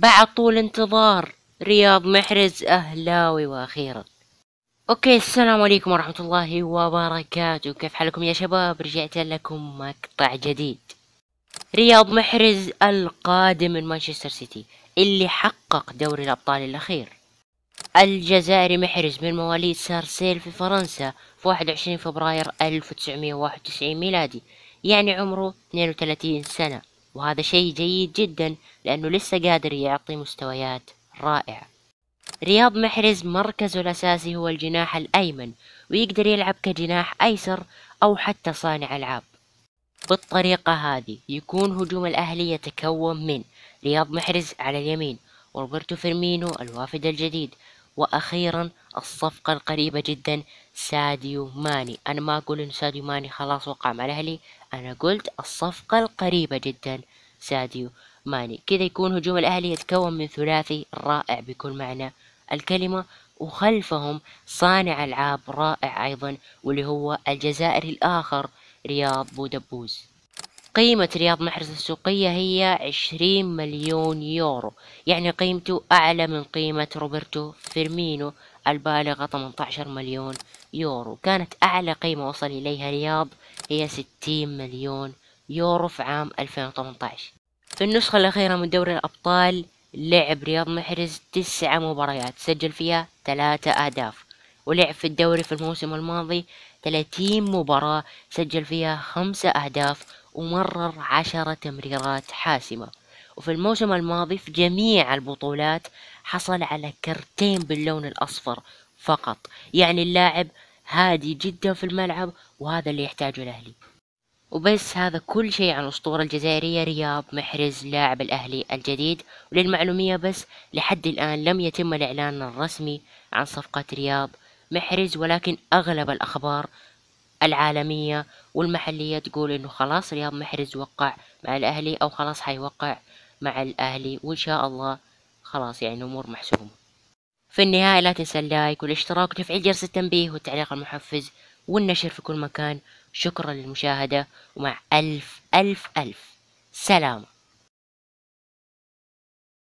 بعد طول انتظار رياض محرز أهلاوي وأخيرا. اوكي، السلام عليكم ورحمة الله وبركاته. كيف حالكم يا شباب؟ رجعت لكم مقطع جديد. رياض محرز القادم من مانشستر سيتي اللي حقق دوري الأبطال الأخير. الجزائري محرز من مواليد سارسيل في فرنسا في 21 فبراير 1991 ميلادي، يعني عمره 32 سنة، وهذا شيء جيد جدا لأنه لسه قادر يعطي مستويات رائعة. رياض محرز مركزه الأساسي هو الجناح الأيمن، ويقدر يلعب كجناح أيسر أو حتى صانع ألعاب. بالطريقة هذه يكون هجوم الأهلي يتكون من رياض محرز على اليمين، وروبرتو فيرمينو الوافد الجديد، وأخيرا الصفقة القريبة جدا ساديو ماني. أنا ما أقول إن ساديو ماني خلاص وقع مع الأهلي، أنا قلت الصفقة القريبة جدا ساديو ماني. كذا يكون هجوم الأهلي يتكون من ثلاثي رائع بكل معنى الكلمة، وخلفهم صانع ألعاب رائع أيضا واللي هو الجزائري الآخر رياض بودبوز. قيمة رياض محرز السوقية هي 20 مليون يورو، يعني قيمته أعلى من قيمة روبرتو فيرمينو البالغة 18 مليون يورو. كانت أعلى قيمة وصل إليها رياض هي 60 مليون يورو في عام 2018. في النسخة الأخيرة من دوري الأبطال لعب رياض محرز 9 مباريات، سجل فيها 3 أهداف، ولعب في الدوري في الموسم الماضي 30 مباراة، سجل فيها 5 أهداف، ومرر 10 تمريرات حاسمة. وفي الموسم الماضي في جميع البطولات حصل على كرتين باللون الأصفر فقط، يعني اللاعب هادي جدا في الملعب، وهذا اللي يحتاجه الأهلي. وبس، هذا كل شيء عن الأسطورة الجزائرية رياض محرز لاعب الأهلي الجديد. وللمعلومية بس، لحد الآن لم يتم الإعلان الرسمي عن صفقة رياض محرز، ولكن أغلب الأخبار العالمية والمحلية تقول إنه خلاص رياض محرز وقع مع الأهلي، أو خلاص حيوقع مع الأهلي، وإن شاء الله خلاص يعني الأمور محسومة. في النهاية لا تنسى اللايك والاشتراك وتفعيل جرس التنبيه والتعليق المحفز والنشر في كل مكان. شكرا للمشاهدة، ومع ألف ألف ألف سلامة.